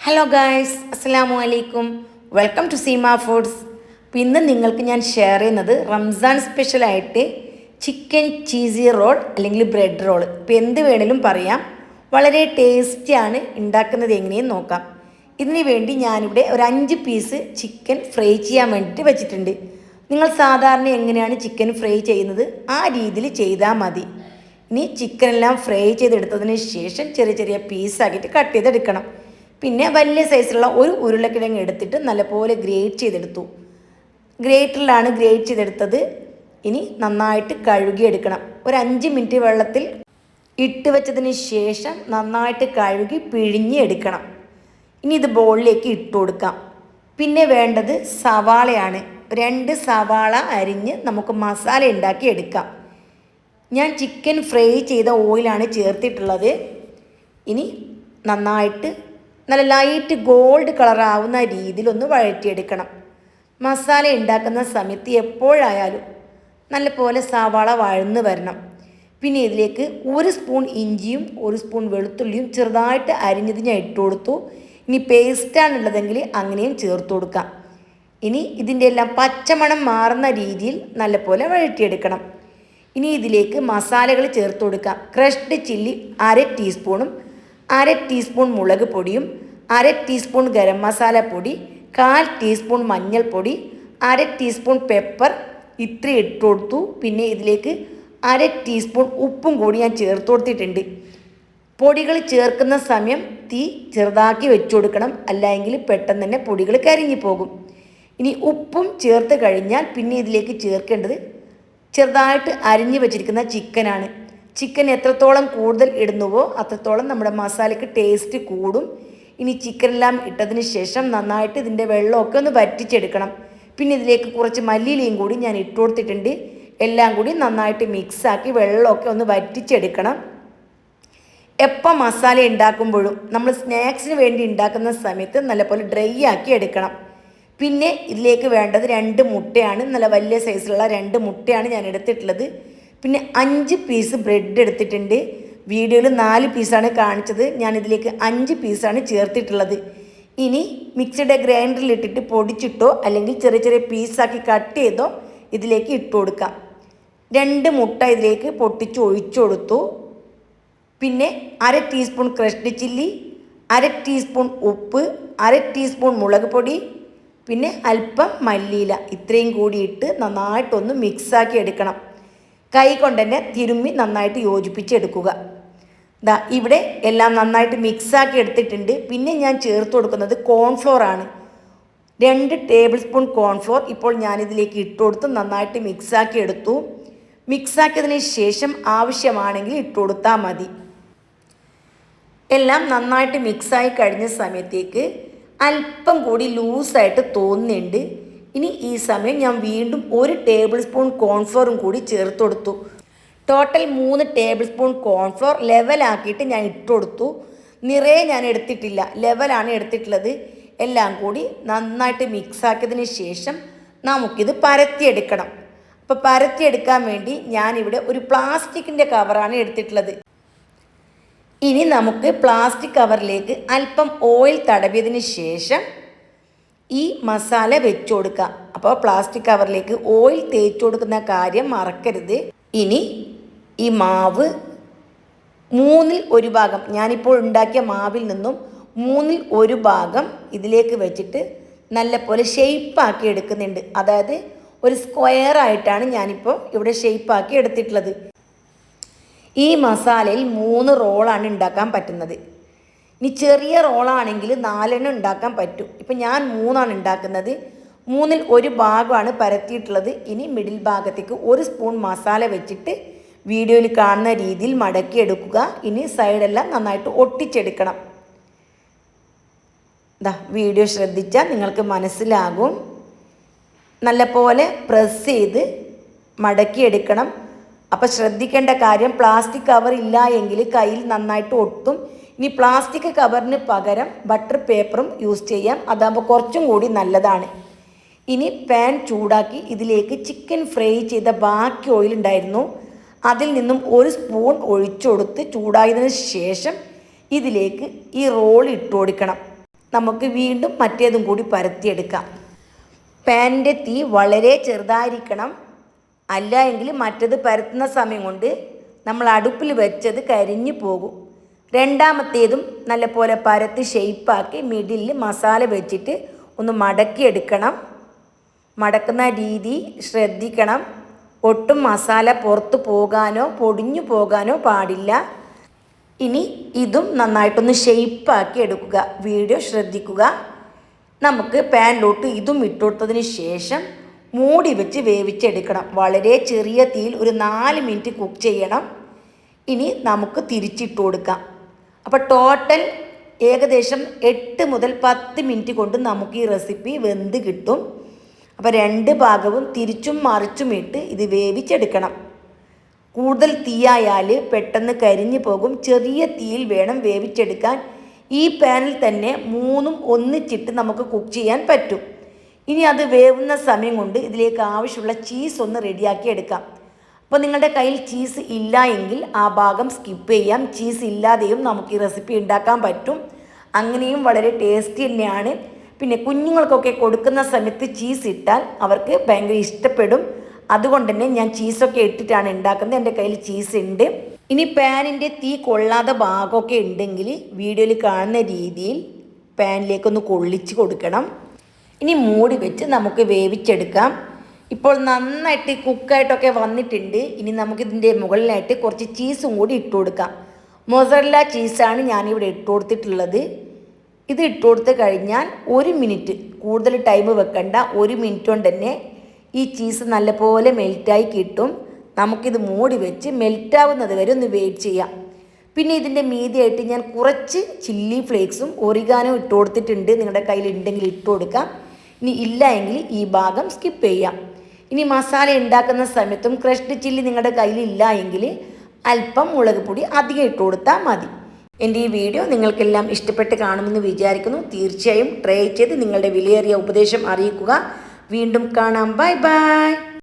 Hello guys, അസ്സലാമു അലൈക്കും. Welcome to Seema foods. അപ്പോൾ ഇന്ന് നിങ്ങൾക്ക് ഞാൻ ഷെയർ ചെയ്യുന്നത് റംസാൻ സ്പെഷ്യലായിട്ട് ചിക്കൻ ചീസി റോൾ അല്ലെങ്കിൽ ബ്രെഡ് റോൾ, ഇപ്പോൾ എന്ത് വേണേലും പറയാം. വളരെ ടേസ്റ്റിയാണ്. ഉണ്ടാക്കുന്നത് എങ്ങനെയും നോക്കാം. ഇതിന് വേണ്ടി ഞാനിവിടെ ഒരു 5 പീസ് ചിക്കൻ ഫ്രൈ ചെയ്യാൻ വേണ്ടിയിട്ട് വെച്ചിട്ടുണ്ട്. നിങ്ങൾ സാധാരണ എങ്ങനെയാണ് ചിക്കൻ ഫ്രൈ ചെയ്യുന്നത് ആ രീതിയിൽ ചെയ്താൽ മതി. ഇനി ചിക്കനെല്ലാം ഫ്രൈ ചെയ്തെടുത്തതിന് ശേഷം ചെറിയ ചെറിയ പീസാക്കിയിട്ട് കട്ട് ചെയ്തെടുക്കണം. പിന്നെ വലിയ സൈസിലുള്ള ഒരു ഉരുളക്കിഴങ്ങ് എടുത്തിട്ട് നല്ലപോലെ ഗ്രേറ്റ് ചെയ്തെടുത്തു. ഗ്രേറ്ററിലാണ് ഗ്രേറ്റ് ചെയ്തെടുത്തത്. ഇനി നന്നായിട്ട് കഴുകിയെടുക്കണം. ഒരു 5 മിനിറ്റ് വെള്ളത്തിൽ ഇട്ട് വെച്ചതിന് ശേഷം നന്നായിട്ട് കഴുകി പിഴിഞ്ഞ് എടുക്കണം. ഇനി ഇത് ബോളിലേക്ക് ഇട്ട് കൊടുക്കാം. പിന്നെ വേണ്ടത് സവാളയാണ്. 2 സവാള അരിഞ്ഞ് നമുക്ക് മസാല ഉണ്ടാക്കി എടുക്കാം. ഞാൻ ചിക്കൻ ഫ്രൈ ചെയ്ത ഓയിലാണ് ചേർത്തിട്ടുള്ളത്. ഇനി നന്നായിട്ട് നല്ല ലൈറ്റ് ഗോൾഡ് കളറാവുന്ന രീതിയിലൊന്ന് വഴറ്റിയെടുക്കണം. മസാല ഉണ്ടാക്കുന്ന സമയത്ത് എപ്പോഴായാലും നല്ലപോലെ സവാള വഴന്ന് വരണം. പിന്നെ ഇതിലേക്ക് 1 സ്പൂൺ ഇഞ്ചിയും 1 സ്പൂൺ വെളുത്തുള്ളിയും ചെറുതായിട്ട് അരിഞ്ഞത് ഞാൻ ഇട്ട് കൊടുത്തു. ഇനി പേസ്റ്റാണുള്ളതെങ്കിൽ അങ്ങനെയും ചേർത്ത് കൊടുക്കാം. ഇനി ഇതിൻ്റെ എല്ലാം പച്ചമണം മാറുന്ന രീതിയിൽ നല്ലപോലെ വഴറ്റിയെടുക്കണം. ഇനി ഇതിലേക്ക് മസാലകൾ ചേർത്ത് കൊടുക്കാം. ക്രഷ്ഡ് ചില്ലി 1/2 ടീസ്പൂണും 1/2 ടീസ്പൂൺ മുളക് പൊടിയും 1/2 ടീസ്പൂൺ ഗരം മസാല പൊടി, 1/4 ടീസ്പൂൺ മഞ്ഞൾപ്പൊടി, 1/2 ടീസ്പൂൺ പെപ്പർ ഇത്ര ഇട്ട് കൊടുത്തു. പിന്നെ ഇതിലേക്ക് 1/2 ടീസ്പൂൺ ഉപ്പും കൂടി ഞാൻ ചേർത്ത് കൊടുത്തിട്ടുണ്ട്. പൊടികൾ ചേർക്കുന്ന സമയം തീ ചെറുതാക്കി വെച്ച് കൊടുക്കണം, അല്ലെങ്കിൽ പെട്ടെന്ന് തന്നെ പൊടികൾ കരിഞ്ഞു പോകും. ഇനി ഉപ്പും ചേർത്ത് കഴിഞ്ഞാൽ പിന്നെ ഇതിലേക്ക് ചേർക്കേണ്ടത് ചെറുതായിട്ട് അരിഞ്ഞു വെച്ചിരിക്കുന്ന ചിക്കനാണ്. ചിക്കൻ എത്രത്തോളം കൂടുതൽ ഇടുന്നുവോ അത്രത്തോളം നമ്മുടെ മസാലയ്ക്ക് ടേസ്റ്റ് കൂടും. ഇനി ചിക്കനെല്ലാം ഇട്ടതിന് ശേഷം നന്നായിട്ട് ഇതിൻ്റെ വെള്ളമൊക്കെ ഒന്ന് വറ്റിച്ചെടുക്കണം. പിന്നെ ഇതിലേക്ക് കുറച്ച് മല്ലിയിലയും കൂടി ഞാൻ ഇട്ട് കൊടുത്തിട്ടുണ്ട്. എല്ലാം കൂടി നന്നായിട്ട് മിക്സാക്കി വെള്ളമൊക്കെ ഒന്ന് വറ്റിച്ചെടുക്കണം. എപ്പോൾ മസാല ഉണ്ടാക്കുമ്പോഴും നമ്മൾ സ്നാക്സിന് വേണ്ടി ഉണ്ടാക്കുന്ന സമയത്ത് നല്ലപോലെ ഡ്രൈ ആക്കി എടുക്കണം. പിന്നെ ഇതിലേക്ക് വേണ്ടത് 2 മുട്ടയാണ്. നല്ല വലിയ സൈസിലുള്ള 2 മുട്ടയാണ് ഞാൻ എടുത്തിട്ടുള്ളത്. പിന്നെ 5 പീസ് ബ്രെഡ് എടുത്തിട്ടുണ്ട്. വീഡിയോയിൽ 4 പീസാണ് കാണിച്ചത്. ഞാനിതിലേക്ക് 5 പീസാണ് ചേർത്തിട്ടുള്ളത്. ഇനി മിക്സിയുടെ ഗ്രൈൻഡറിൽ ഇട്ടിട്ട് പൊടിച്ചിട്ടോ അല്ലെങ്കിൽ ചെറിയ ചെറിയ പീസാക്കി കട്ട് ചെയ്തോ ഇതിലേക്ക് ഇട്ട് കൊടുക്കാം. 2 മുട്ട ഇതിലേക്ക് പൊട്ടിച്ച് ഒഴിച്ചു കൊടുത്തു. പിന്നെ 1/2 ടീസ്പൂൺ ക്രഷ്ഡ് ചില്ലി, 1/2 ടീസ്പൂൺ ഉപ്പ്, 1/2 ടീസ്പൂൺ മുളക് പൊടി, പിന്നെ അല്പം മല്ലിയില ഇത്രയും കൂടി ഇട്ട് നന്നായിട്ടൊന്ന് മിക്സാക്കി എടുക്കണം. കൈ കൊണ്ട് തന്നെ തിരുമ്മി നന്നായിട്ട് യോജിപ്പിച്ചെടുക്കുക. ഇവിടെ എല്ലാം നന്നായിട്ട് മിക്സാക്കി എടുത്തിട്ടുണ്ട്. പിന്നെ ഞാൻ ചേർത്ത് കൊടുക്കുന്നത് കോൺഫ്ലോർ ആണ്. 2 ടേബിൾ സ്പൂൺ കോൺഫ്ലോർ ഇപ്പോൾ ഞാനിതിലേക്ക് ഇട്ട് കൊടുത്ത് നന്നായിട്ട് മിക്സാക്കി എടുത്തു. മിക്സാക്കിയതിന് ശേഷം ആവശ്യമാണെങ്കിൽ ഇട്ട് കൊടുത്താൽ മതി. എല്ലാം നന്നായിട്ട് മിക്സായി കഴിഞ്ഞ സമയത്തേക്ക് അല്പം കൂടി ലൂസായിട്ട് തോന്നുന്നുണ്ട്. ഇനി ഈ സമയം ഞാൻ വീണ്ടും 1 ടേബിൾ സ്പൂൺ കോൺഫ്ലോറും കൂടി ചേർത്ത് കൊടുത്തു. ടോട്ടൽ 3 ടേബിൾ സ്പൂൺ കോൺഫ്ലോർ ലെവലാക്കിയിട്ട് ഞാൻ ഇട്ട് കൊടുത്തു. നിറയെ ഞാൻ എടുത്തിട്ടില്ല, ലെവലാണ് എടുത്തിട്ടുള്ളത്. എല്ലാം കൂടി നന്നായിട്ട് മിക്സാക്കിയതിന് ശേഷം നമുക്കിത് പരത്തിയെടുക്കണം. അപ്പോൾ പരത്തിയെടുക്കാൻ വേണ്ടി ഞാനിവിടെ ഒരു പ്ലാസ്റ്റിക്കിൻ്റെ കവറാണ് എടുത്തിട്ടുള്ളത്. ഇനി നമുക്ക് പ്ലാസ്റ്റിക് കവറിലേക്ക് അല്പം ഓയിൽ തടവിയതിന് ശേഷം ഈ മസാല വെച്ച് കൊടുക്കാം. അപ്പോൾ പ്ലാസ്റ്റിക് കവറിലേക്ക് ഓയിൽ തേച്ച് കൊടുക്കുന്ന കാര്യം മറക്കരുത്. ഇനി ഈ മാവ് 1/3 ഭാഗം, ഞാനിപ്പോൾ ഉണ്ടാക്കിയ മാവിൽ നിന്നും 1/3 ഭാഗം ഇതിലേക്ക് വെച്ചിട്ട് നല്ലപോലെ ഷെയ്പ്പാക്കി എടുക്കുന്നുണ്ട്. അതായത് ഒരു സ്ക്വയർ ആയിട്ടാണ് ഞാനിപ്പോൾ ഇവിടെ ഷെയ്പ്പാക്കി എടുത്തിട്ടുള്ളത്. ഈ മസാലയിൽ 3 റോളാണ് ഉണ്ടാക്കാൻ പറ്റുന്നത്. ഇനി ചെറിയ റോളാണെങ്കിൽ 4 ഉണ്ടാക്കാൻ പറ്റും. ഇപ്പം ഞാൻ 3 ഉണ്ടാക്കുന്നത്. 1/3 ഭാഗമാണ് പരത്തിയിട്ടുള്ളത്. ഇനി മിഡിൽ ഭാഗത്തേക്ക് 1 സ്പൂൺ മസാല വെച്ചിട്ട് വീഡിയോയിൽ കാണുന്ന രീതിയിൽ മടക്കിയെടുക്കുക. ഇനി സൈഡെല്ലാം നന്നായിട്ട് ഒട്ടിച്ചെടുക്കണം. വീഡിയോ ശ്രദ്ധിച്ചാൽ നിങ്ങൾക്ക് മനസ്സിലാകും. നല്ലപോലെ പ്രസ് ചെയ്ത് മടക്കിയെടുക്കണം. അപ്പോൾ ശ്രദ്ധിക്കേണ്ട കാര്യം, പ്ലാസ്റ്റിക് കവർ ഇല്ല എങ്കിൽ കയ്യിൽ നന്നായിട്ട് ഒട്ടും. ഇനി പ്ലാസ്റ്റിക് കവറിന് പകരം ബട്ടർ പേപ്പറും യൂസ് ചെയ്യാം. അതാകുമ്പോൾ കുറച്ചും കൂടി നല്ലതാണ്. ഇനി പാൻ ചൂടാക്കി ഇതിലേക്ക് ചിക്കൻ ഫ്രൈ ചെയ്ത ബാക്കി ഓയിൽ ഉണ്ടായിരുന്നു, അതിൽ നിന്നും 1 സ്പൂൺ ഒഴിച്ചു കൊടുത്ത് ചൂടായതിനു ശേഷം ഇതിലേക്ക് ഈ റോൾ ഇട്ട് കൊടുക്കണം. നമുക്ക് വീണ്ടും മറ്റേതും കൂടി പരത്തിയെടുക്കാം. പാനിൻ്റെ തീ വളരെ ചെറുതായിരിക്കണം, അല്ല എങ്കിൽ മറ്റേത് പരത്തുന്ന സമയം കൊണ്ട് നമ്മൾ അടുപ്പിൽ വെച്ചത് കരിഞ്ഞു പോകും. രണ്ടാമത്തേതും നല്ലപോലെ പരത്തി ഷെയ്പ്പാക്കി മിഡിലിൽ മസാല വെച്ചിട്ട് ഒന്ന് മടക്കിയെടുക്കണം. മടക്കുന്ന രീതി ശ്രദ്ധിക്കണം. ഒട്ടും മസാല പുറത്ത് പോകാനോ പൊടിഞ്ഞു പോകാനോ പാടില്ല. ഇനി ഇതും നന്നായിട്ടൊന്ന് ഷെയ്പ്പാക്കി എടുക്കുക. വീഡിയോ ശ്രദ്ധിക്കുക. നമുക്ക് പാനിലോട്ട് ഇതും ഇട്ടുകൊടുത്തതിന് ശേഷം മൂടി വെച്ച് വേവിച്ചെടുക്കണം. വളരെ ചെറിയ തീയിൽ ഒരു 4 മിനിറ്റ് കുക്ക് ചെയ്യണം. ഇനി നമുക്ക് തിരിച്ചിട്ട് കൊടുക്കാം. അപ്പോൾ ടോട്ടൽ ഏകദേശം 8 മുതൽ 10 മിനിറ്റ് കൊണ്ട് നമുക്ക് ഈ റെസിപ്പി വെന്ത് കിട്ടും. അപ്പോൾ 2 ഭാഗവും തിരിച്ചും മറിച്ചും ഇട്ട് ഇത് വേവിച്ചെടുക്കണം. കൂടുതൽ തീയായാൽ പെട്ടെന്ന് കരിഞ്ഞു പോകും. ചെറിയ തീയിൽ വേണം വേവിച്ചെടുക്കാൻ. ഈ പാനിൽ തന്നെ 3ഉം ഒന്നിച്ചിട്ട് നമുക്ക് കുക്ക് ചെയ്യാൻ പറ്റും. ഇനി അത് വേവുന്ന സമയം കൊണ്ട് ഇതിലേക്ക് ആവശ്യമുള്ള ചീസ് ഒന്ന് റെഡിയാക്കി എടുക്കാം. അപ്പോൾ നിങ്ങളുടെ കയ്യിൽ ചീസ് ഇല്ല എങ്കിൽ ആ ഭാഗം സ്കിപ്പ് ചെയ്യാം. ചീസ് ഇല്ലാതെയും നമുക്ക് ഈ റെസിപ്പി ഉണ്ടാക്കാൻ പറ്റും. അങ്ങനെയും വളരെ ടേസ്റ്റി തന്നെയാണ്. പിന്നെ കുഞ്ഞുങ്ങൾക്കൊക്കെ കൊടുക്കുന്ന സമയത്ത് ചീസ് ഇട്ടാൽ അവർക്ക് ഭയങ്കര ഇഷ്ടപ്പെടും. അതുകൊണ്ട് തന്നെ ഞാൻ ചീസൊക്കെ ഇട്ടിട്ടാണ് ഉണ്ടാക്കുന്നത്. എൻ്റെ കയ്യിൽ ചീസ് ഉണ്ട്. ഇനി പാനിൻ്റെ തീ കൊള്ളാത്ത ഭാഗമൊക്കെ ഉണ്ടെങ്കിൽ വീഡിയോയിൽ കാണുന്ന രീതിയിൽ പാനിലേക്കൊന്ന് കൊള്ളിച്ച് കൊടുക്കണം. ഇനി മൂടി വെച്ച് നമുക്ക് വേവിച്ചെടുക്കാം. ഇപ്പോൾ നന്നായിട്ട് കുക്കായിട്ടൊക്കെ വന്നിട്ടുണ്ട്. ഇനി നമുക്കിതിൻ്റെ മുകളിലായിട്ട് കുറച്ച് ചീസും കൂടി ഇട്ട് കൊടുക്കാം. മൊസറല്ല ചീസാണ് ഞാനിവിടെ ഇട്ട് കൊടുത്തിട്ടുള്ളത്. ഇത് ഇട്ട് കൊടുത്ത് കഴിഞ്ഞാൽ 1 മിനിറ്റ്, കൂടുതൽ ടൈം വെക്കണ്ട, 1 മിനിറ്റ് കൊണ്ട് തന്നെ ഈ ചീസ് നല്ലപോലെ മെൽറ്റായി കിട്ടും. നമുക്കിത് മൂടി വെച്ച് മെൽറ്റാവുന്നത് വരെ ഒന്ന് വെയിറ്റ് ചെയ്യാം. പിന്നെ ഇതിൻ്റെ മീതിയായിട്ട് ഞാൻ കുറച്ച് ചില്ലി ഫ്ലേക്സും ഒറിഗാനോ ഇട്ട് കൊടുത്തിട്ടുണ്ട്. നിങ്ങളുടെ കയ്യിൽ ഉണ്ടെങ്കിൽ ഇട്ട് കൊടുക്കാം. ഇനി ഇല്ല എങ്കിൽ ഈ ഭാഗം സ്കിപ്പ് ചെയ്യാം. ഇനി മസാല ഉണ്ടാക്കുന്ന സമയത്തും ക്രഷ്ഡ് ചില്ലി നിങ്ങളുടെ കയ്യിൽ ഇല്ല എങ്കിൽ അല്പം മുളക് പൊടി അധികം ഇട്ട് കൊടുത്താൽ മതി. എൻ്റെ ഈ വീഡിയോ നിങ്ങൾക്കെല്ലാം ഇഷ്ടപ്പെട്ട് കാണുമെന്ന് വിചാരിക്കുന്നു. തീർച്ചയായും ട്രൈ ചെയ്ത് നിങ്ങളുടെ വിലയേറിയ ഉപദേശം അറിയിക്കുക. വീണ്ടും കാണാം. Bye bye.